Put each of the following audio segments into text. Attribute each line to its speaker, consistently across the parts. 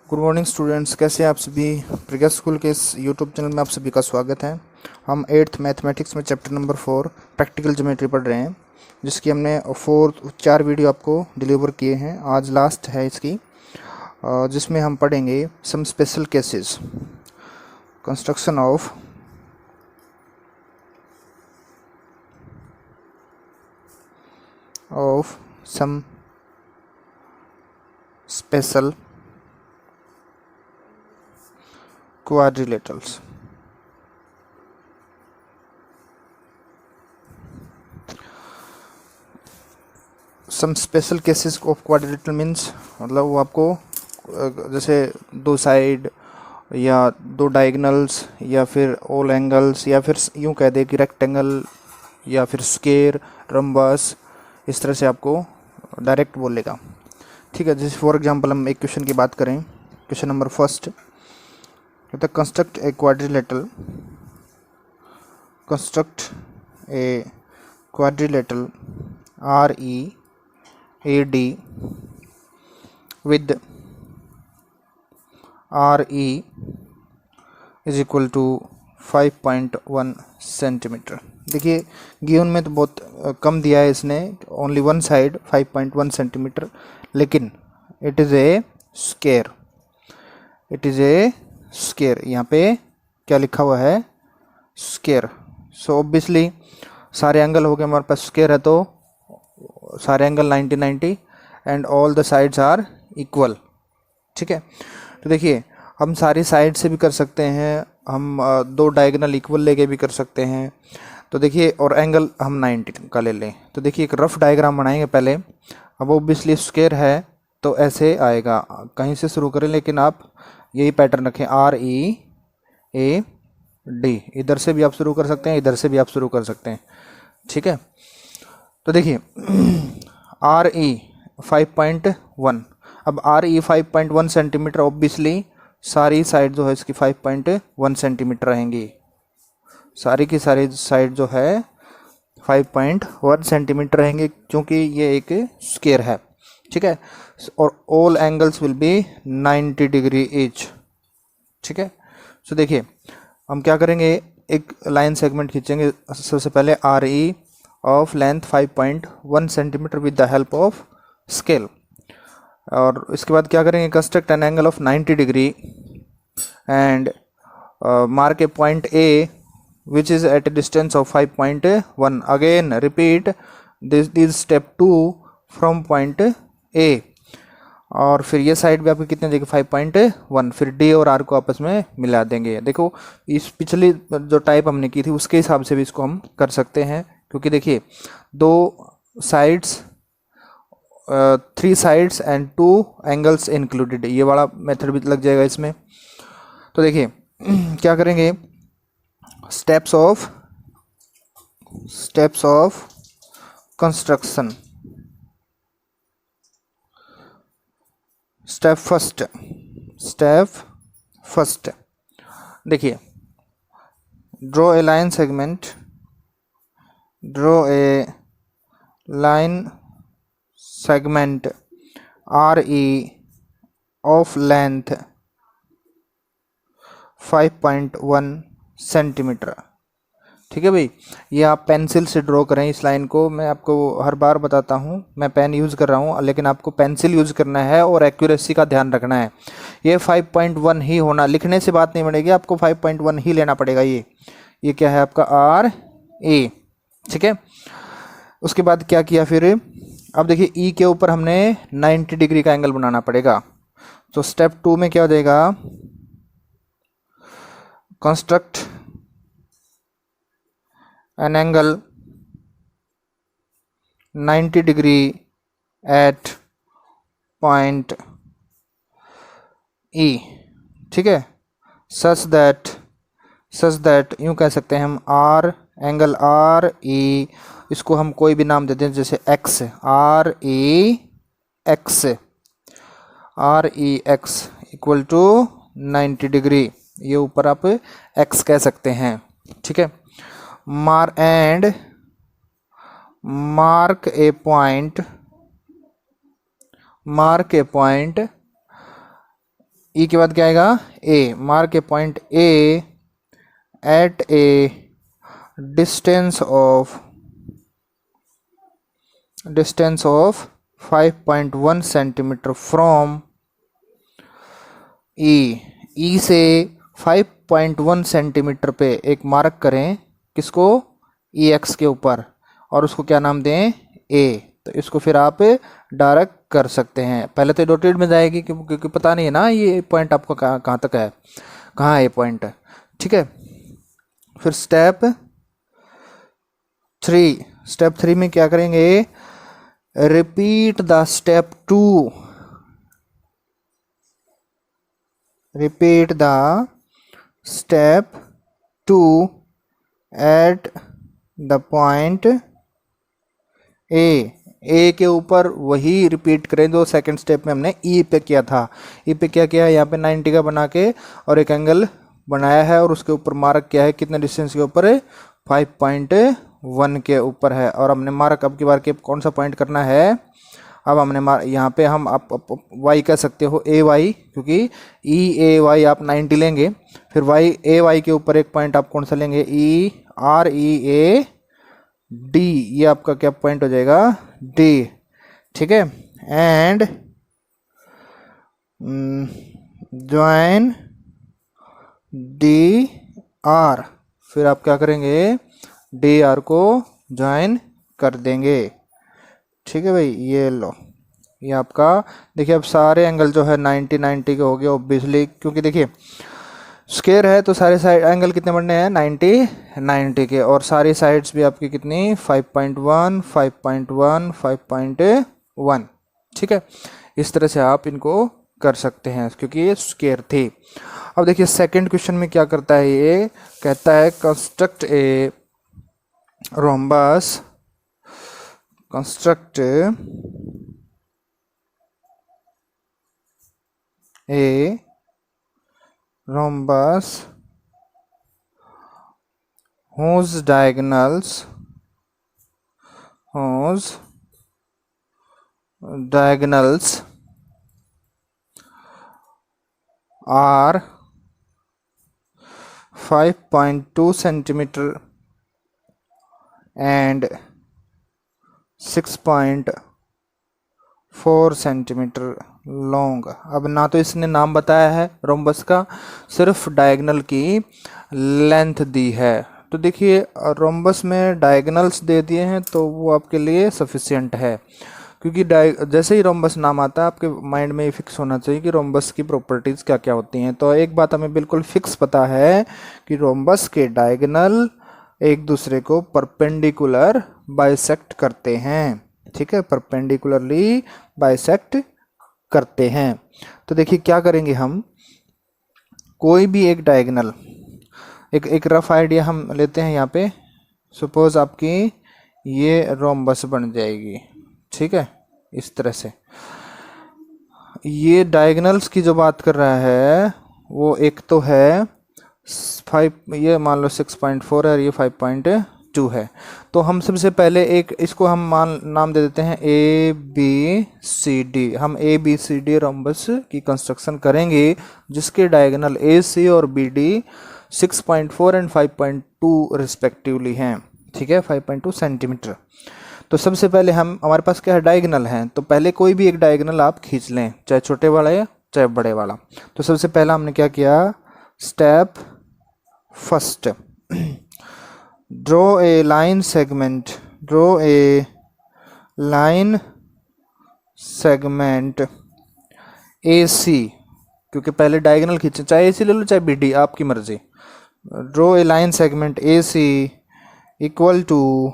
Speaker 1: Good morning students, कैसे हैं आप सभी। प्रज्ञा स्कूल के इस यूट्यूब चैनल में आप सभी का स्वागत है। हम 8th मैथमेटिक्स में चैप्टर नंबर 4 प्रैक्टिकल ज्योमेट्री पढ़ रहे हैं, जिसकी हमने 4 वीडियो आपको डिलीवर किए हैं। आज लास्ट है इसकी, जिसमें हम पढ़ेंगे some special cases, construction of some special quadrilaterals। Some special cases of quadrilateral means मतलब वो आपको जैसे दो साइड या दो डायगनल्स या फिर ऑल एंगल्स या फिर यूं कह दे कि रेक्टेंगल या फिर स्क्वायर, रम्बस, इस तरह से आपको डायरेक्ट बोलेगा। ठीक है, जैसे फॉर एग्जांपल हम एक क्वेश्चन की बात करें, question number first, construct a quadrilateral READ with RE is equal to 5.1 centimetre. देखिए गिवन में तो बहुत कम दिया है इसने, ओनली वन साइड 5.1 सेंटीमीटर, लेकिन it is a square, square. यहाँ पे क्या लिखा हुआ है, स्क्वायर। सो ऑब्वियसली सारे एंगल हो गए हमारे पास, स्क्वायर है तो सारे angle 90-90 and all the sides are equal. ठीक है, तो देखिए हम सारी साइड से भी कर सकते हैं, हम दो डायगोनल इक्वल लेके भी कर सकते हैं। तो देखिए और एंगल हम 90 का ले लें, तो देखिए एक रफ डायग्राम बनाएंगे पहले। अब ऑब्वियसली स्क्वायर है तो ऐसे आएगा, कहीं से शुरू करें, लेकिन आप यही पैटर्न रखें, READ। इधर से भी आप शुरू कर सकते हैं, इधर से भी आप शुरू कर सकते हैं। ठीक है, तो देखिए RE 5.1, अब RE 5.1 सेंटीमीटर, ऑब्वियसली सारी साइड जो है इसकी 5.1 सेंटीमीटर रहेंगी, सारी की सारी साइड जो है 5.1 सेंटीमीटर रहेंगे, क्योंकि ये एक स्क्वायर है। ठीक है, और all angles will be 90 degree each. ठीक है, सो देखिए हम क्या करेंगे, एक लाइन सेगमेंट खींचेंगे। सबसे पहले RE of length 5.1 centimetre with the help of scale, और इसके बाद क्या करेंगे, construct an angle of 90 degree and mark a point A which is at a distance of 5.1। again repeat this step 2 from point A, और फिर ये side भी आपको कितने देगी, 5.1। फिर D और R को आपस में मिला देंगे। देखो इस पिछली जो टाइप हमने की थी उसके हिसाब से भी इसको हम कर सकते हैं, क्योंकि देखिए दो sides, 3 sides and 2 angles included, ये वाला मेथड भी लग जाएगा इसमें। तो देखिए क्या करेंगे, steps of construction. Step first, देखिए draw a line segment RE of length 5.1 centimetre. ठीक है भाई, ये आप पेंसिल से ड्रॉ करें इस लाइन को। मैं आपको हर बार बताता हूँ, मैं पेन यूज़ कर रहा हूँ, लेकिन आपको पेंसिल यूज़ करना है और एक्यूरेसी का ध्यान रखना है। ये 5.1 ही होना, लिखने से बात नहीं बनेगी, आपको 5.1 ही लेना पड़ेगा। ये क्या है आपका RE। ठीक है, उसके बाद क्या किया फिर, अब देखिए E के ऊपर हमने 90 डिग्री का एंगल बनाना पड़ेगा। तो स्टेप 2 में क्या हो जाएगा, construct an angle 90 degree at point E। ठीक है, such that यूं कह सकते हैं हम एंगल RE, इसको हम कोई भी नाम देते हैं, जैसे X, REX equal to 90 degree, ये ऊपर आप X कह सकते हैं। ठीक है, mark a point ई के बाद क्या आएगा A, mark a point A at a distance of 5.1 centimetre from E से 5.1 सेंटीमीटर पे एक मार्क करें, किसको, ई एक्स के ऊपर, और उसको क्या नाम दें, ए। तो इसको फिर आप डायरेक्ट कर सकते हैं। पहले तो डॉटेड में जाएगी क्योंकि पता नहीं है ना ये पॉइंट आपका कहाँ तक है, कहाँ है ये पॉइंट, ठीक है। फिर स्टेप थ्री में क्या करेंगे, repeat the step two, repeat the step two at the point A के ऊपर वही रिपीट करें जो सेकंड स्टेप में हमने ई पे किया था। ई पे क्या किया है, यहाँ पे 90 का बना के और एक एंगल बनाया है और उसके ऊपर मार्क किया है, कितने डिस्टेंस के ऊपर है, 5.1 के ऊपर है। और हमने मार्क अब की बार के कौन सा पॉइंट करना है, अब हमने यहाँ पे हम आप वाई कह सकते हो, ए वाई, क्योंकि ई ए वाई आप 90 लेंगे, फिर वाई ए वाई के ऊपर एक पॉइंट आप कौन सा लेंगे, E R E A D, ये आपका क्या पॉइंट हो जाएगा, डी, ठीक है। एंड ज्वाइन डी आर, फिर आप क्या करेंगे, डी आर को ज्वाइन कर देंगे, ठीक है भाई। ये लो, ये आपका देखिए अब सारे एंगल जो है 90 के हो गए ऑब्वियसली, क्योंकि देखिए स्क्वायर है तो सारे साइड एंगल कितने बनने हैं, 90 के, और सारी साइड्स भी आपकी कितनी, 5.1 5.1 5.1, ठीक है। इस तरह से आप इनको कर सकते हैं क्योंकि ये स्क्वायर थे। अब देखिए सेकंड क्वेश्चन में क्या करता है, ये कहता है construct a rhombus, construct A rhombus whose diagonals are 5.2 centimeter and 6.4 centimetre long. अब ना तो इसने नाम बताया है रोम्बस का, सिर्फ डायगोनल की लेंथ दी है। तो देखिए रोम्बस में डायगोनल्स दे दिए हैं तो वो आपके लिए सफिशिएंट है, क्योंकि जैसे ही रोम्बस नाम आता है आपके माइंड में ये फिक्स होना चाहिए कि रोम्बस की प्रॉपर्टीज़ क्या क्या होती हैं। तो एक बात हमें बिल्कुल फिक्स पता है कि रोम्बस के डायगोनल एक दूसरे को परपेंडिकुलर बाइसेक्ट करते हैं, ठीक है, परपेंडिकुलरली बाइसेक्ट करते हैं। तो देखिए क्या करेंगे हम, कोई भी एक डायगोनल, एक रफ आइडिया हम लेते हैं यहाँ पे। सपोज आपकी ये रोम्बस बन जाएगी, ठीक है, इस तरह से। ये डायगोनल्स की जो बात कर रहा है वो एक तो है 5, ये मान लो 6.4 है और ये 5.2 है। तो हम सबसे पहले एक इसको हम नाम दे देते हैं ए बी सी डी। हम A B C D rhombus की कंस्ट्रक्शन करेंगे जिसके डायगोनल ए सी और बी डी 6.4 एंड 5.2 रिस्पेक्टिवली हैं, ठीक है, 5.2 सेंटीमीटर। तो सबसे पहले हमारे पास क्या है, डायगोनल हैं, तो पहले कोई भी एक डायगोनल आप खींच लें, चाहे छोटे वाला या चाहे बड़े वाला। तो सबसे पहला हमने क्या किया, step first, draw a line segment A C, क्योंकि पहले डायगोनल खींचे, चाहे ए सी ले लो चाहे बी डी, आपकी मर्जी। Draw a line segment A C equal to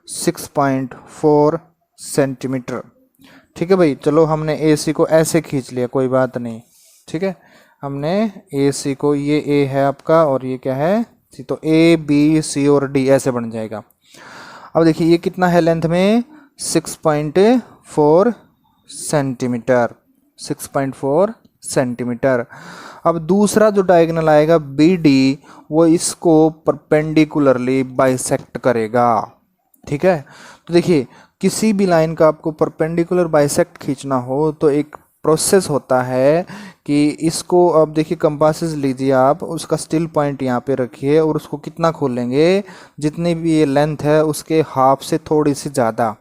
Speaker 1: 6.4 centimetre, ठीक है भाई। चलो हमने ए सी को ऐसे खींच लिया, कोई बात नहीं, ठीक है। हमने ए सी को, ये ए है आपका और ये क्या है सी, तो ए बी सी और डी ऐसे बन जाएगा। अब देखिए ये कितना है लेंथ में, 6.4 सेंटीमीटर, 6.4 सेंटीमीटर। अब दूसरा जो डायगोनल आएगा बी डी, वो इसको परपेंडिकुलरली बाइसेक्ट करेगा, ठीक है। तो देखिए किसी भी लाइन का आपको परपेंडिकुलर बाइसेक्ट खींचना हो तो एक प्रोसेस होता है कि इसको, अब देखिए कंपासेस लीजिए आप, उसका स्टिल पॉइंट यहाँ पे रखिए और उसको कितना खोलेंगे, जितनी भी ये लेंथ है उसके हाफ से थोड़ी सी ज़्यादा,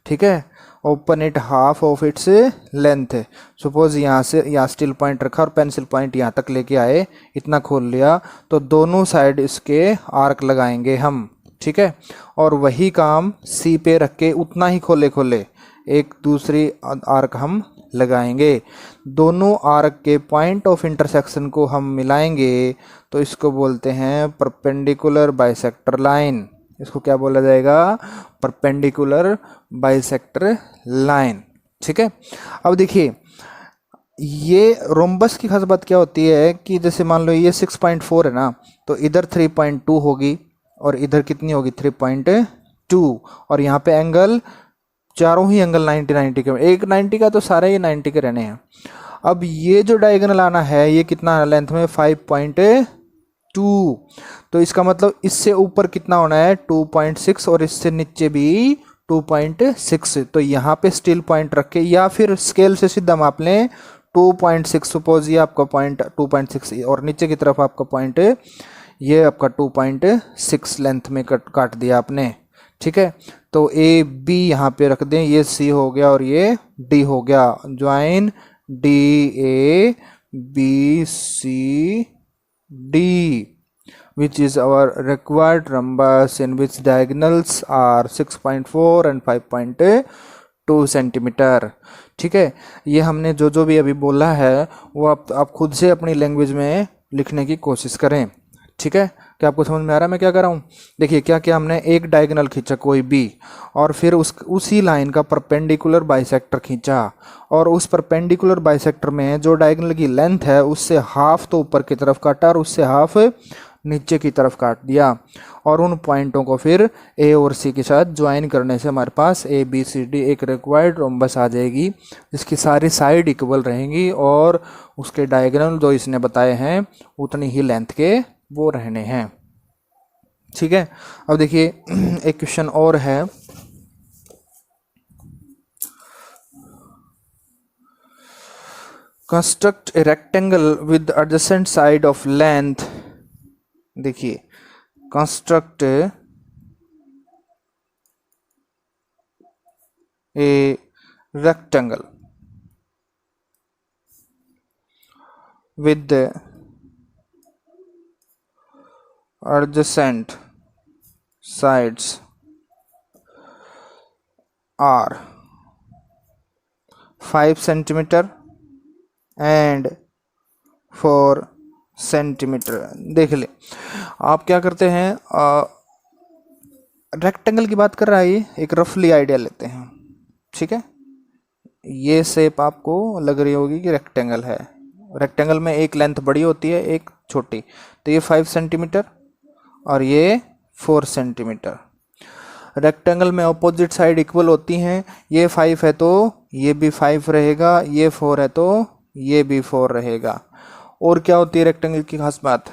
Speaker 1: ठीक है, open it half of its length. Suppose यहाँ से यहाँ स्टिल पॉइंट रखा और पेंसिल पॉइंट यहाँ तक लेके आए, इतना खोल लिया, तो दोनों साइड इसके आर्क लगाएंगे हम, ठीक है। और वही काम सी पे रख के उतना ही खोले खोले एक दूसरी आर्क हम लगाएंगे। दोनों आर्क के पॉइंट ऑफ इंटरसेक्शन को हम मिलाएंगे तो इसको बोलते हैं परपेंडिकुलर बाइसेक्टर लाइन। इसको क्या बोला जाएगा, परपेंडिकुलर बाइसेक्टर लाइन, ठीक है। अब देखिए ये रोम्बस की खास बात क्या होती है कि जैसे मान लो ये 6.4 है ना, तो इधर 3.2 होगी और इधर कितनी होगी 3.2, और यहाँ पे एंगल, चारों ही एंगल 90 के, एक 90 का तो सारे ही 90 के रहने हैं। अब ये जो डायगोनल आना है ये कितना लेंथ में 5.2, तो इसका मतलब इससे ऊपर कितना होना है 2.6 और इससे नीचे भी 2.6। तो यहाँ पे स्टिल पॉइंट रख के या फिर स्केल से सीधा माप लें 2.6, सपोज ये आपका पॉइंट 2.6 और नीचे की तरफ आपका पॉइंट ये आपका 2.6 लेंथ में काट दिया आपने, ठीक है। तो ए बी यहाँ पे रख दें, ये सी हो गया और ये डी हो गया, join D A B C D, which is our required rhombus in which diagonals are 6.4 and 5.2 centimetre, ठीक है। ये हमने जो जो भी अभी बोला है वो आप खुद से अपनी लैंग्वेज में लिखने की कोशिश करें, ठीक है। क्या आपको समझ में आ रहा है मैं क्या कर रहा हूँ? देखिए क्या क्या हमने एक डायगोनल खींचा कोई भी, और फिर उसी लाइन का परपेंडिकुलर बाइसेक्टर खींचा, और उस परपेंडिकुलर बाइसेक्टर में जो डायगोनल की लेंथ है उससे हाफ तो ऊपर की तरफ काटा और उससे हाफ नीचे की तरफ काट दिया, और उन पॉइंटों को फिर ए और सी के साथ ज्वाइन करने से हमारे पास ए बी सी डी एक रिक्वायर्ड रोम्बस आ जाएगी, जिसकी सारी साइड इक्वल रहेंगी और उसके डायगोनल जो इसने बताए हैं उतनी ही लेंथ के वो रहने हैं, ठीक है। अब देखिए एक क्वेश्चन और है, construct a rectangle with adjacent side of length. देखिए construct a rectangle with adjacent sides are 5 centimeter and 4 centimetre. देख ले आप क्या करते हैं, रेक्टेंगल की बात कर रहा है, ये एक रफली आइडिया लेते हैं, ठीक है। ये शेप आपको लग रही होगी कि रेक्टेंगल है, रेक्टेंगल में एक लेंथ बड़ी होती है एक छोटी, तो ये 5 सेंटीमीटर और ये 4 सेंटीमीटर। रेक्टेंगल में अपोजिट साइड इक्वल होती हैं, ये 5 है तो ये भी 5 रहेगा, ये 4 है तो ये भी 4 रहेगा। और क्या होती है रेक्टेंगल की खास बात,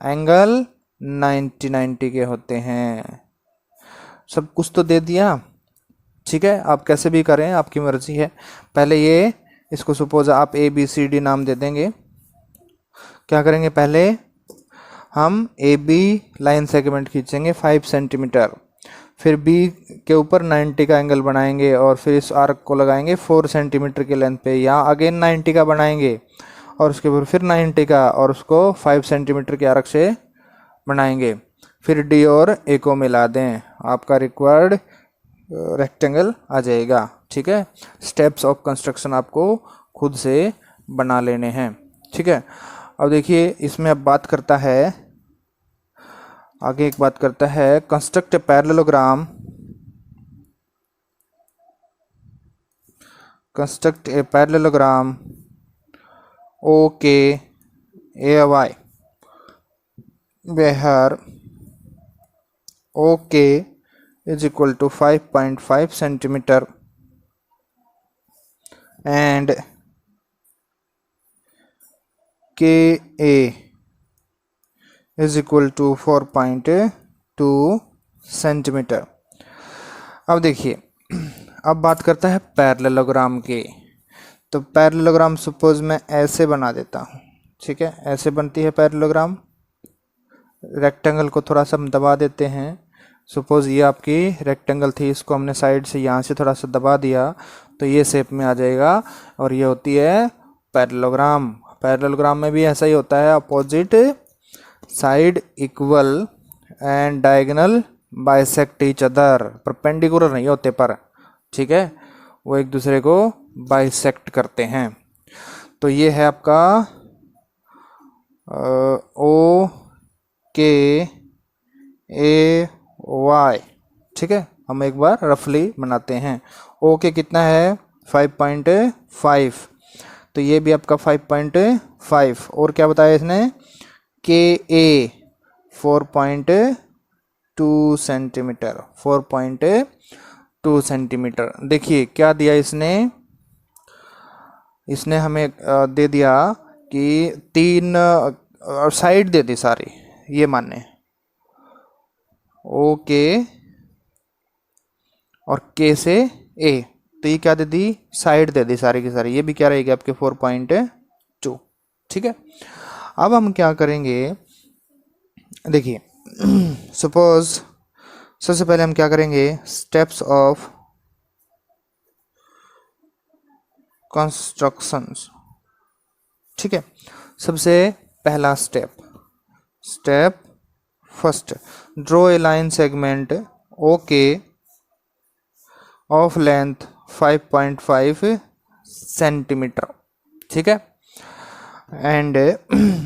Speaker 1: एंगल 90 के होते हैं। सब कुछ तो दे दिया, ठीक है, आप कैसे भी करें आपकी मर्जी है। पहले ये इसको सपोज आप ए बी सी डी नाम दे देंगे। क्या करेंगे, पहले हम ए बी लाइन सेगमेंट खींचेंगे 5 सेंटीमीटर, फिर बी के ऊपर 90 का एंगल बनाएंगे और फिर इस आर्क को लगाएंगे 4 सेंटीमीटर की लेंथ पे, यहाँ अगेन 90 का बनाएंगे और उसके ऊपर फिर 90 का और उसको 5 सेंटीमीटर के आर्क से बनाएंगे, फिर डी और ए को मिला दें, आपका रिक्वायर्ड रेक्टेंगल आ जाएगा, ठीक है। स्टेप्स ऑफ कंस्ट्रक्शन आपको खुद से बना लेने हैं, ठीक है। अब देखिए इसमें अब बात करता है, आगे एक बात करता है, construct a parallelogram, construct a parallelogram O K A Y where OK is equal to 5.5 centimeter and KA is equal to 4.2 centimetre. अब देखिए अब बात करता है पैरेललोग्राम के। तो पैरेललोग्राम सपोज मैं ऐसे बना देता हूँ, ठीक है, ऐसे बनती है पैरेललोग्राम। रेक्टेंगल को थोड़ा सा हम दबा देते हैं। सपोज ये आपकी रेक्टेंगल थी, इसको हमने साइड से यहाँ से थोड़ा सा दबा दिया तो ये शेप में आ जाएगा, और ये होती है पैरेललोग्राम। पैरेललोग्राम में भी ऐसा ही होता है, opposite side equal and diagonal bisect each other, perpendicular नहीं होते पर, ठीक है, वो एक दूसरे को बाइसेक्ट करते हैं। तो ये है आपका ओ के ए वाई, ठीक है। हम एक बार रफली बनाते हैं। ओ के कितना है 5.5, तो ये भी आपका 5.5, और क्या बताया इसने के ए 4.2 सेंटीमीटर, 4.2 सेंटीमीटर। देखिए क्या दिया इसने, इसने हमें दे दिया कि 3 साइड दे दी सारी, ये माने ओके और के से ए, तो ये क्या दे दी साइड दे दी सारी की सारी, ये भी क्या रहेगी आपके 4.2, ठीक है। अब हम क्या करेंगे, देखिए सपोज सबसे पहले हम क्या करेंगे, स्टेप्स ऑफ कंस्ट्रक्शंस, ठीक है। सबसे पहला step first, draw a line segment okay of length 5.5 centimetre, ठीक है, and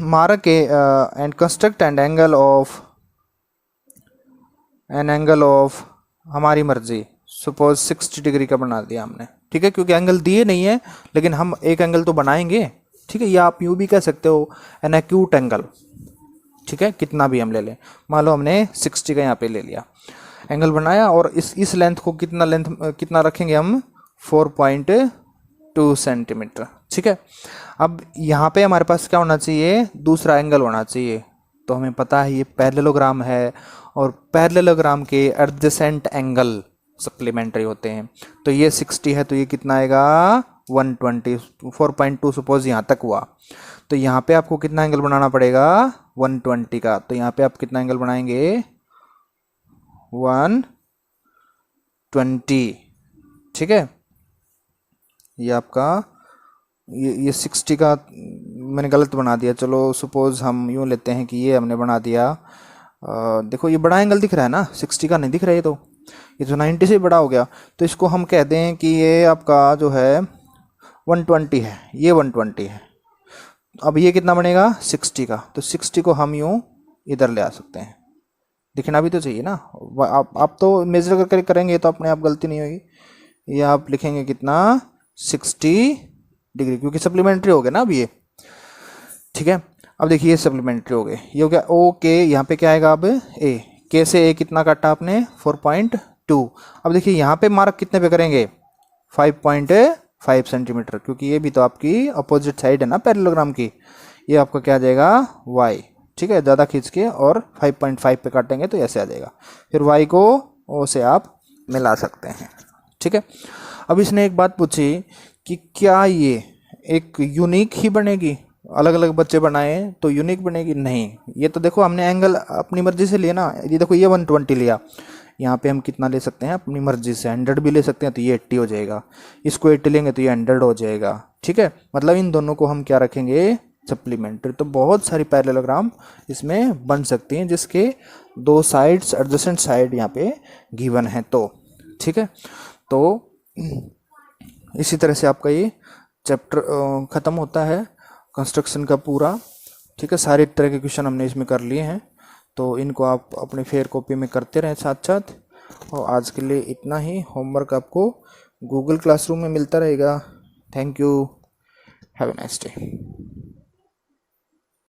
Speaker 1: mark and construct and angle of हमारी मर्जी, सपोज 60 डिग्री का बना दिया हमने, ठीक है, क्योंकि एंगल दिए नहीं है लेकिन हम एक एंगल तो बनाएंगे, ठीक है। या आप यूँ भी कह सकते हो एन एक्यूट एंगल, ठीक है, कितना भी हम ले लें, मान लो हमने 60 का यहाँ पे ले लिया, एंगल बनाया, और इस लेंथ को कितना रखेंगे हम 4.2 सेंटीमीटर, ठीक है। अब यहाँ पे हमारे पास क्या होना चाहिए, दूसरा एंगल होना चाहिए, तो हमें पता है ये पैरेललोग्राम है, और पैरेललोग्राम के एडजेसेंट एंगल सप्लीमेंट्री होते हैं। तो ये 60 है तो ये कितना आएगा 120, 4.2 सपोज यहाँ तक हुआ, तो यहाँ पे आपको कितना एंगल बनाना पड़ेगा 120 का, तो यहाँ पे आप कितना एंगल बनाएंगे 120, ठीक है। ये आपका ये 60 का मैंने गलत बना दिया, चलो सपोज हम यूँ लेते हैं कि ये हमने बना दिया, देखो ये बड़ा एंगल दिख रहा है ना, 60 का नहीं दिख रहा है, ये तो 90 से बड़ा हो गया, तो इसको हम कहते हैं कि ये आपका जो है 120 है, ये 120 है। अब ये कितना बनेगा 60 का, तो 60 को हम यूँ इधर ले आ सकते हैं, दिखना भी तो चाहिए ना, आप तो मेजर करके करेंगे तो अपने आप गलती नहीं होगी, ये आप लिखेंगे कितना 60 डिग्री, क्योंकि सप्लीमेंट्री हो गया ना अब ये, ठीक है। अब देखिए ये सप्लीमेंट्री हो गए, ये हो गया ओके, यहाँ पे क्या आएगा अब ए, के से ए कितना काटा आपने 4.2। अब देखिए यहाँ पे मार्क कितने पे करेंगे 5.5 सेंटीमीटर, क्योंकि ये भी तो आपकी अपोजिट साइड है ना पैरेललोग्राम की, ये आपका क्या आ जाएगा वाई, ठीक है, ज़्यादा खींच के और 5.5 पे काटेंगे तो ऐसे आ जाएगा, फिर y को ओ से आप मिला सकते हैं, ठीक है। अब इसने एक बात पूछी कि क्या ये एक यूनिक ही बनेगी, अलग अलग बच्चे बनाए तो यूनिक बनेगी, नहीं, ये तो देखो हमने एंगल अपनी मर्जी से लिया ना, ये देखो ये 120 लिया, यहाँ पे हम कितना ले सकते हैं अपनी मर्जी से, 100 भी ले सकते हैं तो ये 80 हो जाएगा, इसको 80 लेंगे तो ये 100 हो जाएगा, ठीक है। मतलब इन दोनों को हम क्या रखेंगे सप्लीमेंट्री, तो बहुत सारी पैरेललोग्राम इसमें बन सकती हैं जिसके 2 साइड्स एडजेसेंट साइड यहाँ पे गिवन है, तो ठीक है। तो इसी तरह से आपका ये चैप्टर ख़त्म होता है कंस्ट्रक्शन का पूरा, ठीक है। सारे तरह के क्वेश्चन हमने इसमें कर लिए हैं, तो इनको आप अपने फेयर कॉपी में करते रहें साथ साथ, और आज के लिए इतना ही। होमवर्क आपको गूगल क्लासरूम में मिलता रहेगा। Thank you, have a nice day.